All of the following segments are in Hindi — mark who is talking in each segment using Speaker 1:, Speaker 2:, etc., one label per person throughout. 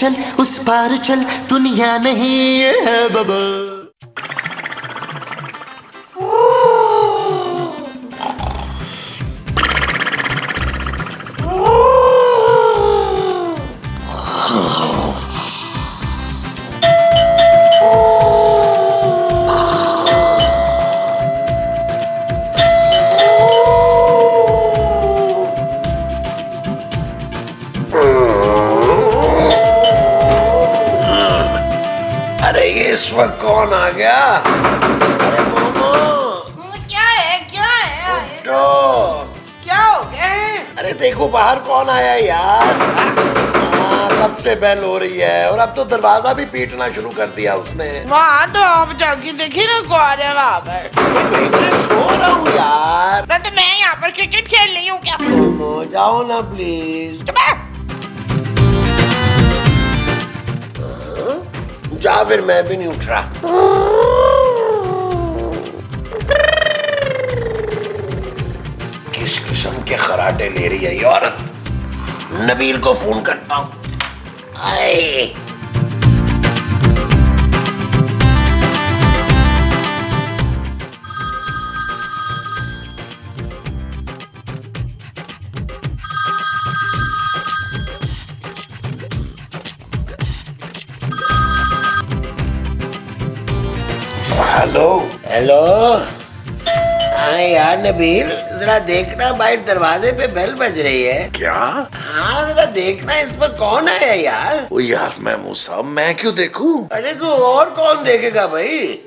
Speaker 1: चल उस पार चल, दुनिया नहीं है बबल।
Speaker 2: अरे ये इस वक्त कौन आ गया? अरे मोमो
Speaker 3: क्या है
Speaker 2: उठो।
Speaker 3: क्या हो गया है?
Speaker 2: अरे देखो बाहर कौन आया यार। कब से बेल हो रही है और अब तो दरवाजा भी पीटना शुरू कर दिया उसने।
Speaker 3: वहाँ तो आप जाके देखिए ना कौन है वहाँ पर।
Speaker 2: ये भाई मैं सो रहा हूँ यार।
Speaker 3: तो मैं यहाँ पर क्रिकेट खेल रही हूँ क्या?
Speaker 2: मोमो जाओ ना प्लीज। जा फिर, मैं भी नहीं उठ रहा। किस किस्म के खराटे ले रही है ये औरत। नबील को फोन करता हूँ। आए हेलो हेलो। हाँ यार नबील, जरा देखना बाहर दरवाजे पे बेल बज रही है।
Speaker 4: क्या?
Speaker 2: हाँ जरा देखना इस पर कौन आया यार।
Speaker 4: ओ यार महमूद साहब, मैं क्यों देखूं?
Speaker 2: अरे तो और कौन देखेगा भाई।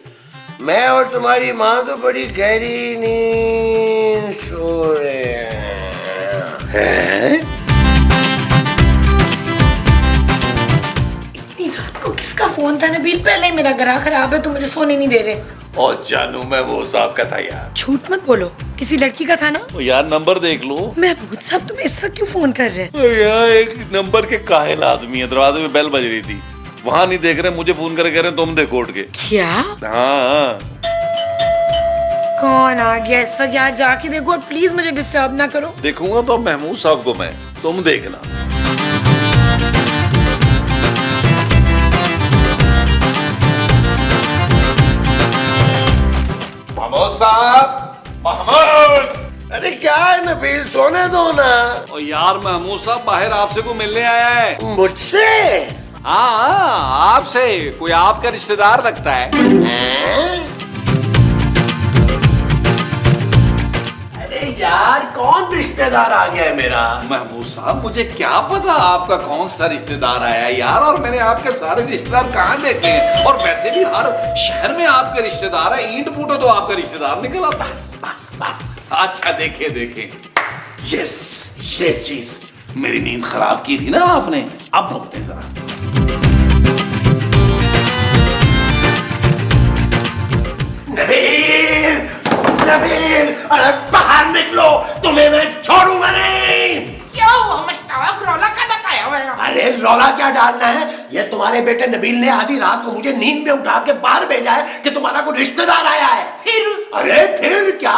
Speaker 2: मैं और तुम्हारी माँ तो बड़ी गहरी नींद सो रहे
Speaker 4: हैं।
Speaker 5: इतनी रात को किसका फोन था नबील? पहले ही मेरा गला खराब है, तुम मुझे सोने नहीं दे रहे।
Speaker 4: और जानू महमूद साहब का था यार।
Speaker 5: झूठ मत बोलो, किसी लड़की का था ना?
Speaker 4: ओ यार नंबर देख लो।
Speaker 5: महमूद साहब तुम इस वक्त क्यों फोन कर रहे हैं?
Speaker 4: ओ यार एक नंबर के काहिल आदमी है, दरवाजे में बेल बज रही थी, वहाँ नहीं देख रहे, मुझे फोन करके कह रहे तुम देखो उठ के।
Speaker 5: क्या?
Speaker 4: हाँ।
Speaker 5: कौन आ गया इस वक्त यार? जाके देखो और प्लीज मुझे डिस्टर्ब ना करो।
Speaker 4: देखूंगा तो महमूद साहब को मैं, तुम देखना। महमूद साहब, महमूद।
Speaker 2: अरे क्या है नबील, सोने दो ना।
Speaker 4: ओ यार महमूद साहब बाहर आपसे को मिलने आया है।
Speaker 2: मुझसे?
Speaker 4: हाँ आपसे, कोई आपका रिश्तेदार लगता है।
Speaker 2: अरे यार कौन रिश्तेदार आ गया है मेरा?
Speaker 4: महमूद साहब मुझे क्या पता आपका कौन सा रिश्तेदार आया है यार, और मैंने आपके सारे रिश्तेदार कहाँ देखे हैं, और वैसे भी हर शहर में आपके रिश्तेदार है, ईंट फूटो तो आपका रिश्तेदार निकला। बस बस बस। अच्छा देखे देखे, यस ये चीज मेरी नींद खराब की थी ना आपने, अब भुगते जरा।
Speaker 2: नबील, नबील, अरे बाहर निकलो, तुम्हें मैं छोड़ूंगा नहीं।
Speaker 3: क्या हुआ मुश्ताक? रौला का पाया हुआ है?
Speaker 2: अरे रौला क्या डालना है, ये तुम्हारे बेटे नबील ने आधी रात को मुझे नींद में उठा के बाहर भेजा है कि तुम्हारा कोई रिश्तेदार आया है।
Speaker 3: फिर?
Speaker 2: अरे फिर क्या,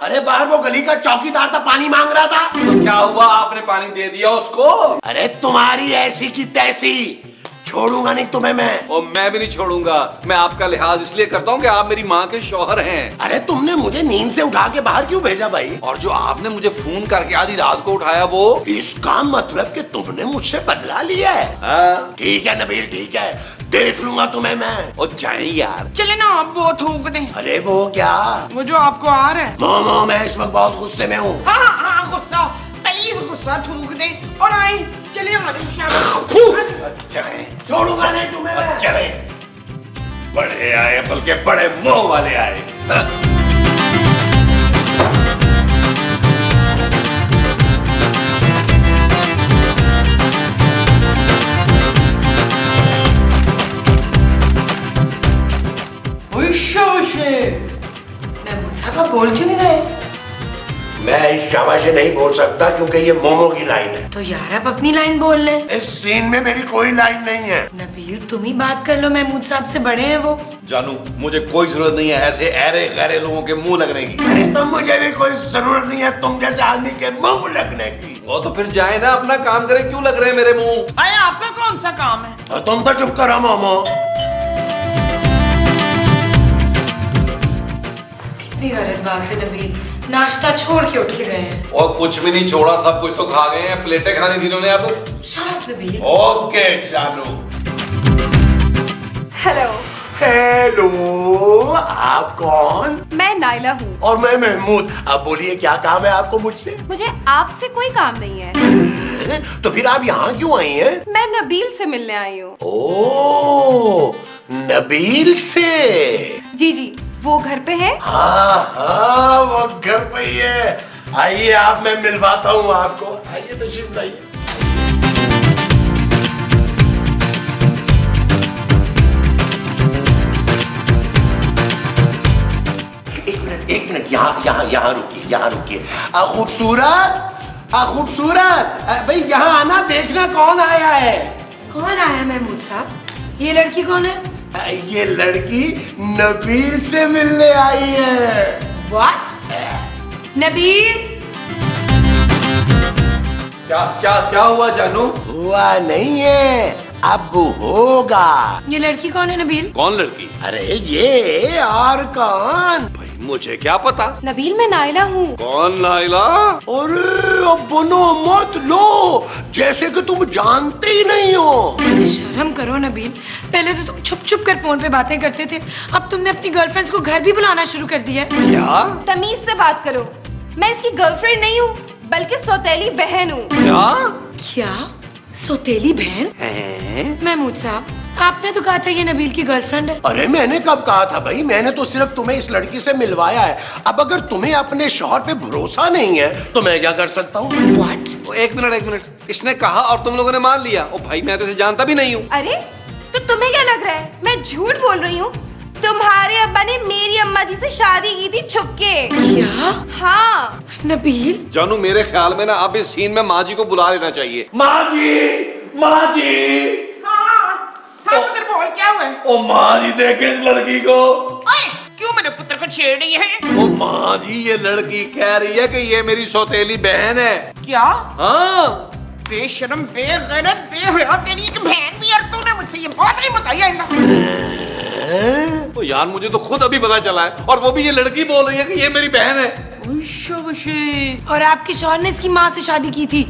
Speaker 2: अरे बाहर वो गली का चौकीदार था, पानी मांग रहा था।
Speaker 4: तो क्या हुआ, आपने पानी दे दिया उसको?
Speaker 2: अरे तुम्हारी ऐसी की तैसी, छोड़ूंगा नहीं तुम्हें मैं।
Speaker 4: और मैं भी नहीं छोड़ूंगा, मैं आपका लिहाज इसलिए करता हूँ कि आप मेरी माँ के शौहर हैं।
Speaker 2: अरे तुमने मुझे नींद से उठा के बाहर क्यों भेजा भाई?
Speaker 4: और जो आपने मुझे फोन करके आधी रात को उठाया वो?
Speaker 2: इसका मतलब कि तुमने मुझसे बदला लिया है।
Speaker 4: हाँ।
Speaker 2: ठीक है नबील ठीक है, देख लूंगा तुम्हें मैं।
Speaker 4: और जाए यार।
Speaker 3: चले ना आप वो थूक दें।
Speaker 2: अरे वो क्या?
Speaker 3: वो जो आपको आ रहा है।
Speaker 2: मोमो मैं इस वक्त बहुत गुस्से में हूँ।
Speaker 3: हाँ गुस्सा, प्लीज गुस्सा थूक दे और आए। चलिए
Speaker 2: छोड़ूंगा नहीं तुम्हें मैं।
Speaker 4: चले, बड़े आए बल्कि बड़े मुंह वाले आए।
Speaker 5: महमूद साहब आप बोल क्यों नहीं रहे?
Speaker 2: मैं शाबाशी नहीं बोल सकता क्योंकि ये मोमो की लाइन है।
Speaker 5: तो यार आप अपनी लाइन बोल लें।
Speaker 2: इस सीन में मेरी कोई लाइन नहीं है।
Speaker 5: नबील तुम ही बात कर लो, महमूद साहब से बड़े हैं वो।
Speaker 4: जानू मुझे कोई जरूरत नहीं है ऐसे ऐरे गैरे लोगों के मुंह लगने की।
Speaker 2: अरे तो मुझे भी कोई जरूरत नहीं है तुम जैसे आदमी के मुंह लगने की।
Speaker 4: वो तो फिर जाए ना, अपना काम करें, क्यों लग रहे हैं मेरे मुंह?
Speaker 3: भाई आपका कौन सा काम है?
Speaker 2: तुम तो चुप करो मोमो।
Speaker 5: कितनी गलत बात है नबील, नाश्ता छोड़ के उठ के गए हैं।
Speaker 4: और कुछ भी नहीं छोड़ा, सब कुछ तो खा गए हैं। प्लेटें खानी थी इन्होंने। अब
Speaker 5: शराब नबील।
Speaker 4: ओके जानू।
Speaker 6: हेलो।
Speaker 2: हेलो, आप कौन?
Speaker 6: मैं नाइला हूँ।
Speaker 2: और मैं महमूद। अब बोलिए क्या काम है आपको मुझसे?
Speaker 6: मुझे आपसे कोई काम नहीं है।
Speaker 2: तो फिर आप यहाँ क्यों आई हैं?
Speaker 6: मैं नबील से मिलने आई हूँ।
Speaker 2: ओ, नबील से?
Speaker 6: जी जी, वो घर पे है?
Speaker 2: हाँ, वो घर पे ही है। आइए, आप मैं मिलवाता हूँ आपको। आइए तशरीफ लाइए। एक मिनट यहाँ रुकिए। खूबसूरत भाई, यहाँ आना, देखना कौन आया है।
Speaker 5: कौन आया महमूद साहब? ये लड़की कौन है?
Speaker 2: ये लड़की नबील से मिलने आई है।
Speaker 5: व्हाट? नबील?
Speaker 4: क्या हुआ जानू?
Speaker 2: हुआ नहीं है, अब होगा।
Speaker 5: ये लड़की कौन है नबील?
Speaker 4: कौन लड़की?
Speaker 2: अरे ये और कौन?
Speaker 4: भाई मुझे क्या पता।
Speaker 6: नबील, मैं नाइला हूँ।
Speaker 4: कौन नाइला?
Speaker 2: अरे अब बनो मत लो, जैसे कि तुम जानते ही नहीं हो।
Speaker 5: ऐसे शर्म करो नबील, पहले तो तुम छुप छुप कर फोन पे बातें करते थे, अब तुमने अपनी गर्लफ्रेंड्स को घर भी बुलाना शुरू कर दिया।
Speaker 4: क्या?
Speaker 6: तमीज से बात करो। मैं इसकी गर्लफ्रेंड नहीं हूँ, बल्कि सौतेली बहन हूँ।
Speaker 5: क्या? सौतेली बहन? महमूद साहब, आपने तो कहा था ये नबील की गर्लफ्रेंड है।
Speaker 2: अरे मैंने कब कहा था भाई? मैंने तो सिर्फ तुम्हें इस लड़की से मिलवाया है। अब अगर तुम्हें अपने शौहर पे भरोसा नहीं है तो मैं क्या कर सकता हूँ?
Speaker 5: व्हाट?
Speaker 4: एक मिनट, इसने कहा और तुम लोगों ने मान लिया? ओ भाई, मैं तो इसे जानता भी नहीं हूँ।
Speaker 6: अरे तो तुम्हें क्या लग रहा है मैं झूठ बोल रही हूँ? तुम्हारे अब्बा ने मेरी अम्मा जी से शादी की थी छुपके।
Speaker 5: क्या?
Speaker 6: हाँ।
Speaker 5: नबील?
Speaker 4: जानू, मेरे ख्याल में ना अब इस सीन में माँ जी को बुला लेना चाहिए। माँ जी।
Speaker 3: हाँ पुत्र बोल, क्या हुआ है?
Speaker 4: ओ माँ जी, देखे इस लड़की को।
Speaker 3: ओए, क्यों मेरे पुत्र को छेड़ रही है?
Speaker 4: ओ माँ जी, ये लड़की कह रही है कि ये मेरी सौतेली बहन है।
Speaker 3: क्या?
Speaker 4: हाँ।
Speaker 3: बेशरम, बेगैरत, बेहया, तेरी एक बहन भी, और तूने मुझसे ये बात नहीं बताई आइंदा।
Speaker 4: तो यार, मुझे तो खुद अभी पता चला है, और वो भी ये लड़की बोल रही है कि ये मेरी बहन है।
Speaker 5: और आपके शौहर ने इसकी माँ से शादी की थी?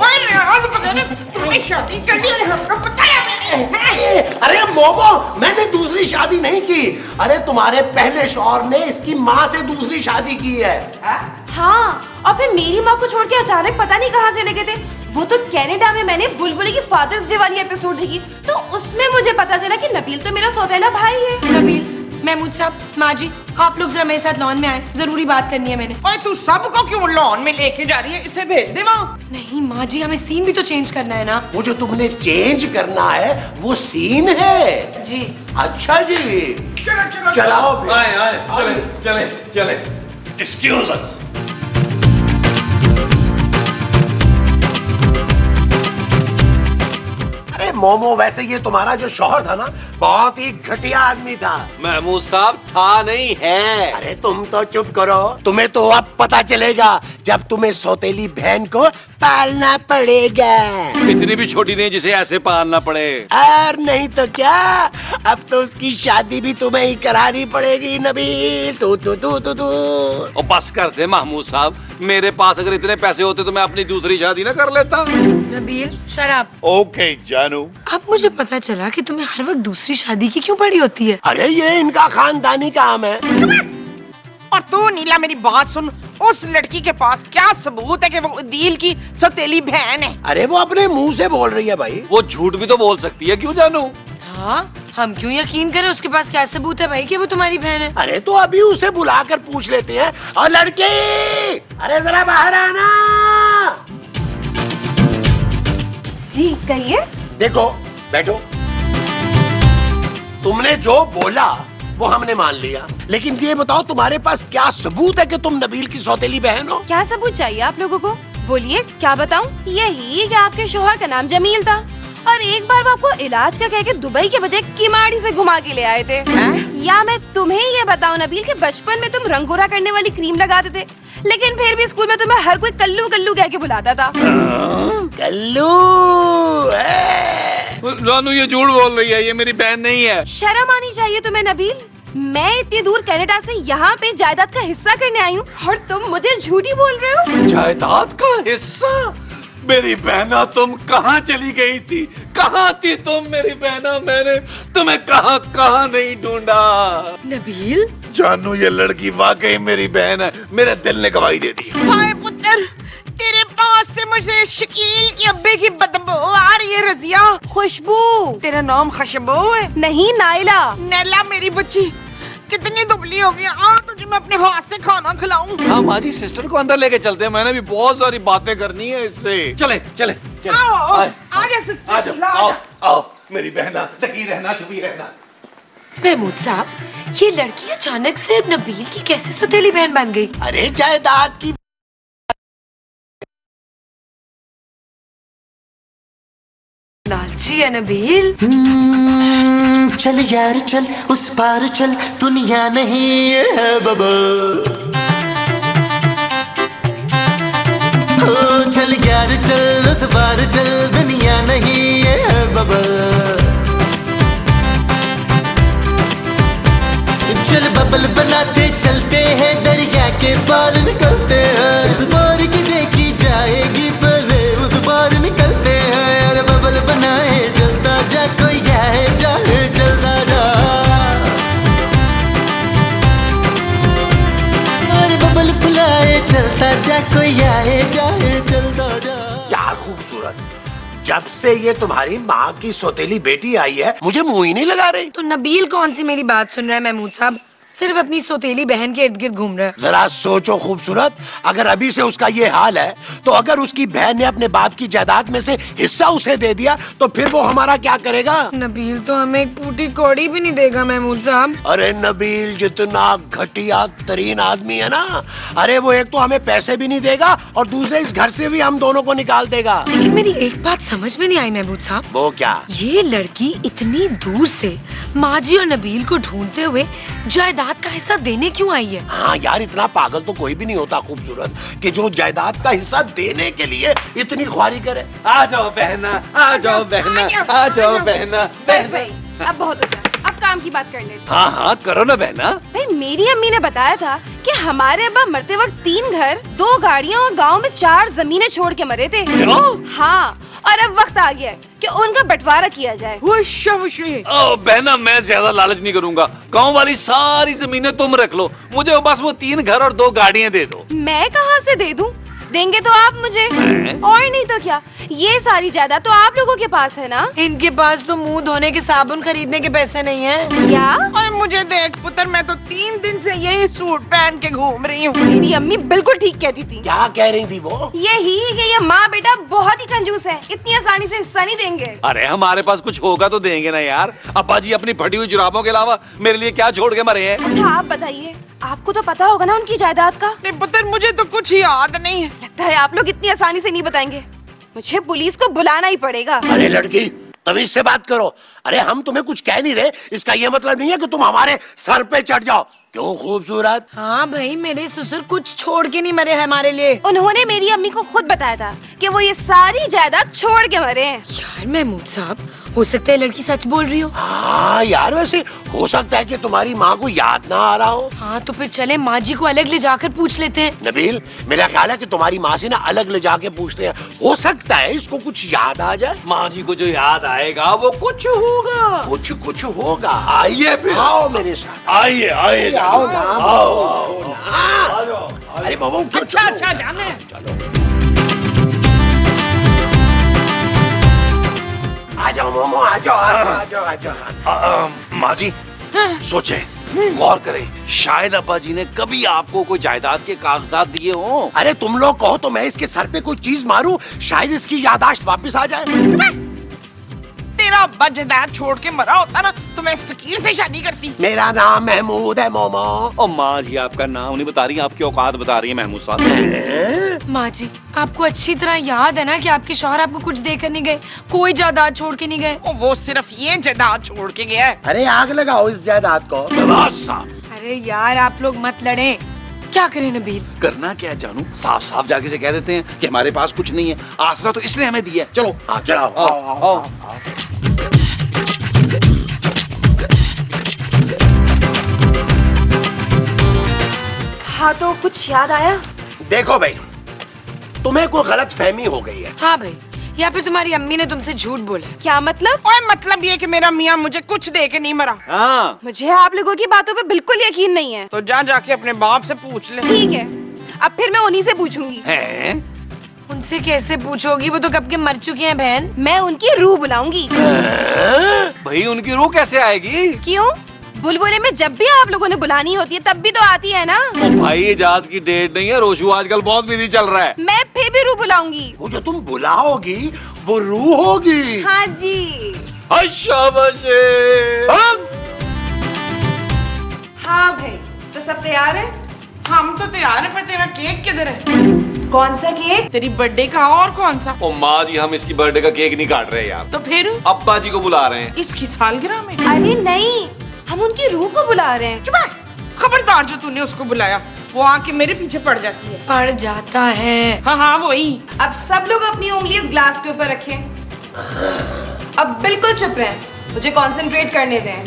Speaker 3: ओए रियाज, पता नहीं तूने शादी कर ली और हमको बताया मैंने।
Speaker 2: अरे मोमो, मैंने दूसरी शादी नहीं की। अरे तुम्हारे पहले शौहर ने इसकी माँ से दूसरी शादी की है।
Speaker 6: हाँ, और फिर मेरी माँ को छोड़ के अचानक पता नहीं कहाँ चले गए थे। वो तो कनाडा में मैंने बुलबुली की फादर्स डे वाली एपिसोड देखी, तो उसमें मुझे पता चला कि नबील तो मेरा सौतेला भाई है।
Speaker 5: नबील, महमूद साहब, माँ जी, आप लोग जरा मेरे साथ लॉन में आए, जरूरी बात करनी है मैंने।
Speaker 3: ओए तू सबको क्यों लॉन में लेके जा रही है? इसे भेज दे वहाँ।
Speaker 5: नहीं माँ जी, हमें सीन भी तो चेंज करना है ना।
Speaker 2: वो जो तुमने चेंज करना है वो सीन है।
Speaker 5: जी।
Speaker 2: अच्छा जी,
Speaker 3: चलो
Speaker 2: चलाओ फिर।
Speaker 4: आए, चले। एक्सक्यूज अस।
Speaker 2: अरे मोमो, वैसे ये तुम्हारा जो शौहर था ना, बहुत ही घटिया आदमी था।
Speaker 4: महमूद साहब, था नहीं है।
Speaker 2: अरे तुम तो चुप करो, तुम्हें तो अब पता चलेगा जब तुम्हें सौतेली बहन को पालना पड़ेगा।
Speaker 4: इतनी भी छोटी नहीं जिसे ऐसे पालना पड़े।
Speaker 2: और नहीं तो क्या, अब तो उसकी शादी भी तुम्हें ही करानी पड़ेगी नबील। तू।
Speaker 4: और बस कर दे महमूद साहब, मेरे पास अगर इतने पैसे होते तो मैं अपनी दूसरी शादी ना कर लेता।
Speaker 5: नबील, शराब।
Speaker 4: ओके जानू।
Speaker 5: अब मुझे पता चला कि तुम्हें हर वक्त दूसरी शादी की क्यों पड़ी होती है।
Speaker 2: अरे ये इनका खानदानी काम है।
Speaker 3: और तू नीला, मेरी बात सुन, उस लड़की के पास क्या सबूत है कि वो अदील की सौतेली बहन है?
Speaker 2: अरे वो अपने मुंह से बोल रही है भाई।
Speaker 4: वो झूठ भी तो बोल सकती है, क्यों जानू?
Speaker 5: हाँ, हम क्यों यकीन करें? उसके पास क्या सबूत है भाई कि वो तुम्हारी बहन है?
Speaker 2: अरे तो अभी उसे बुलाकर पूछ लेते हैं। और लड़की, अरे जरा बाहर आना।
Speaker 6: जी कहिए।
Speaker 2: देखो, बैठो। तुमने जो बोला वो हमने मान लिया, लेकिन ये बताओ तुम्हारे पास क्या सबूत है कि तुम नबील की सौतेली बहन हो?
Speaker 6: क्या सबूत चाहिए आप लोगों को? बोलिए, क्या बताऊं? यही कि आपके शौहर का नाम जमील था, और एक बार वो आपको इलाज का कह के दुबई के बजाय किमाड़ी से घुमा के ले आए थे। या मैं तुम्हें ये बताऊं नबील, कि बचपन में तुम रंगोरा करने वाली क्रीम लगाते थे, लेकिन फिर भी स्कूल में तुम्हें हर कोई कल्लू कल्लू कह के बुलाता था।
Speaker 2: कल्लू
Speaker 4: जानू ये झूठ बोल रही है, ये मेरी बहन नहीं है।
Speaker 6: शर्म आनी चाहिए तुम्हें नबील। मैं इतनी दूर कनाडा से यहाँ पे जायदाद का हिस्सा करने आई हूँ और तुम मुझे झूठी बोल रहे हो।
Speaker 4: जायदाद का हिस्सा? मेरी बहना तुम कहाँ चली गई थी? कहाँ थी तुम मेरी बहना? मैंने तुम्हें कहाँ कहाँ नहीं ढूंढा।
Speaker 5: नबील,
Speaker 4: जानू ये लड़की वाकई मेरी बहन है, मेरे दिल ने गवाही दे दी।
Speaker 3: हाय पुत्र, तेरे पास से मुझे शकील के अब्बे की बदबू आ रही है। रजिया,
Speaker 6: खुशबू।
Speaker 3: तेरा नाम खुशबू है?
Speaker 6: नहीं नाइला।
Speaker 3: नैला मेरी बच्ची कितनी दुबली हो गई। आ तुझे मैं अपने हाथ से खाना खिलाऊं।
Speaker 4: हाँ माँ जी, सिस्टर को अंदर लेके चलते हैं, मैंने भी बहुत सारी बातें करनी है इससे। चले चले चले।
Speaker 3: आओ, आजा सिस्टर,
Speaker 4: आ जाओ, आओ आओ मेरी बहना, लगी रहना, चुपी रहना।
Speaker 5: महमूद साहब, ये लड़की अचानक से नबील की कैसे सौतेली बहन बन गई?
Speaker 2: अरे जायदाद की
Speaker 5: लालची है नबील।
Speaker 1: चल यार चल उस पार चल, दुनिया नहीं है बाबा। ओ चल यार चल उस पार चल, दुनिया नहीं है बाबा। चल बबल बनाते चलते हैं, दरिया के पार निकलते हैं। इस पार की देखी जाएगी पहले उस पार निकलते हैं। यार बबल बनाए चलता जा, कोई जाए जाए चलता जा। यार बबल बुलाए चलता जा, कोई आए जाए चलता जा।
Speaker 2: क्या खूबसूरत। जब से ये तुम्हारी माँ की सौतेली बेटी आई है, मुझे मुंह ही नहीं लगा रही।
Speaker 5: तो नबील कौन सी मेरी बात सुन रहा है महमूद साहब? सिर्फ अपनी सौतेली बहन के इर्द गिर्द घूम रहा है।
Speaker 2: जरा सोचो खूबसूरत, अगर अभी से उसका ये हाल है, तो अगर उसकी बहन ने अपने बाप की जायदाद में से हिस्सा उसे दे दिया, तो फिर वो हमारा क्या करेगा?
Speaker 5: नबील तो हमें एक पूटी कौड़ी भी नहीं देगा महमूद साहब।
Speaker 2: अरे नबील जितना घटिया तरीन आदमी है ना, अरे वो एक तो हमें पैसे भी नहीं देगा और दूसरे इस घर से भी हम दोनों को निकाल देगा।
Speaker 5: लेकिन मेरी एक बात समझ में नहीं आई महमूद साहब।
Speaker 2: वो क्या?
Speaker 5: ये लड़की इतनी दूर से माजी और नबील को ढूंढते हुए जायदाद का हिस्सा देने क्यों आई है?
Speaker 2: हाँ यार, इतना पागल तो कोई भी नहीं होता खूबसूरत कि जो जायदाद का हिस्सा देने के लिए इतनी ख्वारी करे।
Speaker 4: आ जाओ बहना, आ जाओ बहना, आ जाओ बहना।
Speaker 6: बस भाई, अब बहुत हो गया, अब काम की बात कर लेते हैं।
Speaker 4: हाँ हाँ करो ना बहना।
Speaker 6: भाई मेरी अम्मी ने बताया था कि हमारे अब्बा मरते वक्त 3 घर, 2 गाड़ियाँ और गांव में 4 जमीनें छोड़ के मरे थे। हाँ, और अब वक्त आ गया है कि उनका बंटवारा किया जाए।
Speaker 4: ओ बहना, मैं ज्यादा लालच नहीं करूंगा। गांव वाली सारी जमीनें तुम रख लो, मुझे बस वो 3 घर और 2 गाड़ियां दे दो।
Speaker 6: मैं कहाँ से दे दूं? देंगे तो आप मुझे, और नहीं तो क्या, ये सारी जायदाद तो आप लोगों के पास है ना।
Speaker 5: इनके पास तो मुंह धोने के साबुन खरीदने के पैसे नहीं है।
Speaker 6: क्या?
Speaker 3: और मुझे देख पुत्र, मैं तो 3 दिन से यही सूट पहन के घूम रही हूँ।
Speaker 6: मेरी अम्मी बिल्कुल ठीक कहती थी।
Speaker 2: क्या कह रही थी वो?
Speaker 6: यही कि ये माँ बेटा बहुत ही कंजूस है, इतनी आसानी से हिस्सा नहीं देंगे।
Speaker 4: अरे हमारे पास कुछ होगा तो देंगे ना यार। अब्बा जी अपनी फटी हुई जुराबों के अलावा मेरे लिए क्या छोड़ के मरे हैं?
Speaker 6: अच्छा आप बताइए, आपको तो पता होगा ना उनकी जायदाद का।
Speaker 3: नहीं पुत्र, मुझे तो कुछ याद नहीं है।
Speaker 6: लगता है आप लोग इतनी आसानी से नहीं बताएंगे, मुझे पुलिस को बुलाना ही पड़ेगा।
Speaker 2: अरे लड़की, तमीज से बात करो। अरे हम तुम्हें कुछ कह नहीं रहे, इसका ये मतलब नहीं है कि तुम हमारे सर पे चढ़ जाओ। क्यों खूबसूरत?
Speaker 5: हाँ भाई, मेरे ससुर कुछ छोड़ के नहीं मरे हमारे लिए।
Speaker 6: उन्होंने मेरी अम्मी को खुद बताया था कि वो ये सारी जायदाद छोड़ के मरे हैं।
Speaker 5: यार महमूद साहब, हो सकता है लड़की सच बोल रही हो।
Speaker 2: हाँ यार, वैसे हो सकता है कि तुम्हारी माँ को याद ना आ रहा हो।
Speaker 5: हाँ तो फिर चले माँ जी को अलग ले जाकर पूछ लेते हैं।
Speaker 2: नबील, मेरा ख्याल है कि तुम्हारी माँ से ना अलग ले जाके पूछते हैं, हो सकता है इसको कुछ याद आ जाए।
Speaker 4: माँ जी को जो याद आएगा वो कुछ होगा।
Speaker 2: कुछ होगा।
Speaker 4: आइए फिर,
Speaker 2: आओ मेरे साथ।
Speaker 4: आइए आइए,
Speaker 2: आओ ना,
Speaker 4: आओ
Speaker 2: ना। अरे बाबू,
Speaker 3: अच्छा जाने।
Speaker 2: आ जाओ मोमो, आ जाओ।
Speaker 4: माँ जी सोचे, गौर करें, शायद अब्बा जी ने कभी आपको कोई जायदाद के कागजात दिए हों।
Speaker 2: अरे तुम लोग कहो तो मैं इसके सर पे कोई चीज मारूं, शायद इसकी याददाश्त वापस आ जाए।
Speaker 3: तेरा अब्बा जायदाद छोड़ के मरा होता ना तो मैं इस फकीर से शादी करती।
Speaker 2: मेरा नाम महमूद है मोमो।
Speaker 4: और माँ जी आपका नाम नहीं बता रही, आपकी औकात बता रही है महमूद साहब।
Speaker 5: माँ जी, आपको अच्छी तरह याद है ना कि आपके शौहर आपको कुछ देकर नहीं गए, कोई जायदाद छोड़ के नहीं गए।
Speaker 3: वो सिर्फ ये जायदाद छोड़ के गया है।
Speaker 2: अरे आग लगाओ इस जायदाद को।
Speaker 5: अरे यार आप लोग मत लड़ें, क्या करें नबील?
Speaker 4: करना क्या जानू, साफ साफ जाके से कह देते हैं कि हमारे पास कुछ नहीं है, आसरा तो इसलिए हमें दिया है। चलो
Speaker 2: हाँ चलाओ।
Speaker 4: आओ, आओ।
Speaker 6: हाँ तो कुछ याद आया?
Speaker 2: देखो भाई, तुम्हें कोई गलत फहमी हो गई है।
Speaker 5: हाँ भाई, या फिर तुम्हारी अम्मी ने तुमसे झूठ बोला।
Speaker 6: क्या मतलब?
Speaker 3: ओए मतलब ये कि मेरा मियाँ मुझे कुछ दे के नहीं मरा।
Speaker 4: हाँ
Speaker 6: मुझे आप लोगों की बातों पे बिल्कुल यकीन नहीं है।
Speaker 3: तो जाके अपने बाप से पूछ ले।
Speaker 6: ठीक है, अब फिर मैं उन्हीं से पूछूंगी।
Speaker 4: हैं?
Speaker 5: उनसे कैसे पूछोगी, वो तो कब के मर चुके हैं बहन।
Speaker 6: मैं उनकी रूह बुलाऊंगी।
Speaker 4: भाई उनकी रूह कैसे आएगी?
Speaker 6: क्यों? बुलबुले में जब भी आप लोगों ने बुलानी होती है तब भी तो आती है ना।
Speaker 4: ओ भाई इजाज की डेट नहीं है, रोशू आजकल बहुत बिजी चल रहा है।
Speaker 6: मैं फिर भी रूह बुलाऊंगी।
Speaker 2: वो जो तुम बुलाओगी वो रूह होगी।
Speaker 6: हाँ जी।
Speaker 4: अच्छा बजे।
Speaker 6: हाँ भाई, तो सब तैयार है?
Speaker 3: हम तो तैयार है, पर तेरा केक किधर है?
Speaker 6: कौन सा केक?
Speaker 3: तेरी बर्थडे का और कौन सा?
Speaker 4: ओ माँ जी, हम इसकी बर्थडे का केक नहीं काट रहे यार,
Speaker 3: तो फिर
Speaker 4: अब्बा जी को बुला रहे हैं।
Speaker 3: इसकी सालगिरह में?
Speaker 6: अरे नहीं, हम उनकी रूह को बुला रहे हैं।
Speaker 3: चुप है। खबरदार जो तूने उसको बुलाया, वो आके मेरे पीछे पड़ जाती है।
Speaker 5: पड़ जाता है।
Speaker 3: हाँ हाँ वही।
Speaker 6: अब सब लोग अपनी उंगली इस ग्लास के ऊपर रखें। अब बिल्कुल चुप रहें, मुझे कंसंट्रेट करने दें।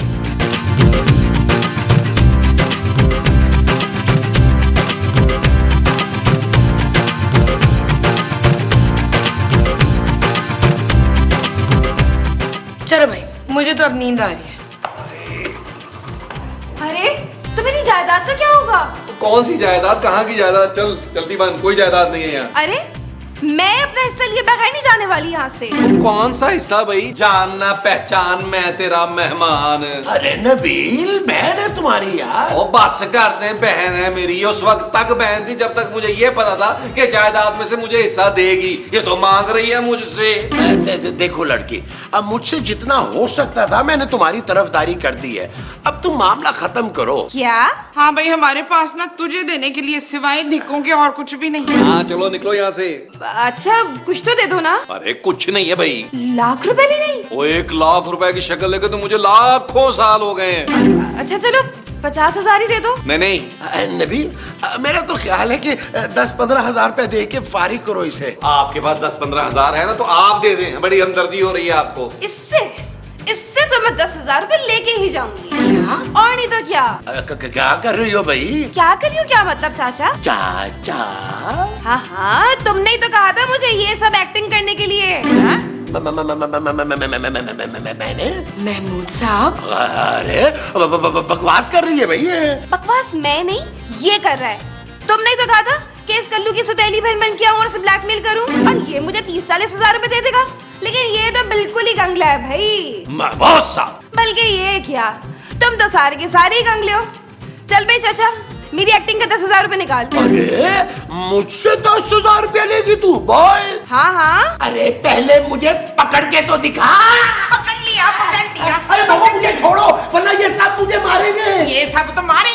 Speaker 5: चलो भाई, मुझे तो अब नींद आ रही है।
Speaker 6: अरे तो मेरी जायदाद का क्या होगा?
Speaker 4: कौन सी जायदाद, कहाँ की जायदाद? चल चलती बन, कोई जायदाद नहीं है यहाँ।
Speaker 6: अरे मैं अपना हिस्सा लिए बगैर नहीं जाने वाली यहाँ से।
Speaker 4: कौन सा हिस्सा भाई? जानना पहचान, मैं तेरा मेहमान।
Speaker 2: अरे नबील, बहन है तुम्हारी यार।
Speaker 4: ओ बस कर दे, बहन है मेरी। उस वक्त तक बहन थी जब तक मुझे ये पता था कि जायदाद में से मुझे हिस्सा देगी। ये तो मांग रही है मुझसे।
Speaker 2: देखो लड़की, अब मुझसे जितना हो सकता था मैंने तुम्हारी तरफदारी कर दी है। अब तुम मामला खत्म करो।
Speaker 6: क्या?
Speaker 3: हाँ भाई, हमारे पास ना तुझे देने के लिए सिवाय धिक्कों के और कुछ भी नहीं।
Speaker 4: हाँ चलो निकलो यहाँ से।
Speaker 6: अच्छा कुछ तो दे दो ना।
Speaker 4: अरे कुछ नहीं है भाई।
Speaker 6: लाख रुपए भी नहीं?
Speaker 4: वो 1 लाख रुपए की शक्ल लेके तो मुझे लाखों साल हो गए हैं।
Speaker 6: अच्छा चलो 50,000 ही दे दो।
Speaker 4: नहीं
Speaker 2: नबील, मेरा तो ख्याल है कि 10-15 हजार रुपए दे के फारिग करो इसे।
Speaker 4: आपके पास 10-15 हजार है ना, तो आप दे दें, बड़ी हमदर्दी हो रही है आपको।
Speaker 6: इससे तो मैं 10,000 रुपए लेके ही जाऊंगी। क्या? और नहीं तो क्या।
Speaker 2: क्या कर रही हो भाई?
Speaker 6: क्या कर रही हो? क्या मतलब चाचा?
Speaker 2: चाचा?
Speaker 6: हाँ, तुमने ही तो कहा था मुझे ये सब एक्टिंग करने के लिए।
Speaker 2: मैंने?
Speaker 5: महमूद साहब,
Speaker 2: अरे बकवास कर रही है भाई ये।
Speaker 6: बकवास मैं नहीं, ये कर रहा है। तुमने ही तो कहा था कि इस कल्लू की सौतेली बहन बन के आऊं और उसे ब्लैकमेल करूं, और ये मुझे 30-40 हजार रुपए दे देगा। लेकिन ये तो बिल्कुल ही गंगला है भाई।
Speaker 2: बहुत साहब।
Speaker 6: बल्कि ये क्या, तुम तो सारे के सारे ही गंगले हो। चल बे चाचा, मेरी एक्टिंग का 10,000 रुपए निकाल।
Speaker 2: अरे मुझसे 10,000 रुपया लेगी तू? बोल।
Speaker 6: हाँ।
Speaker 2: अरे पहले मुझे पकड़ के तो दिखा।
Speaker 3: पकड़ लिया।
Speaker 2: अरे बाबा मुझे छोड़ो, वरना ये सब मुझे मारेंगे।
Speaker 3: ये सब तो मारे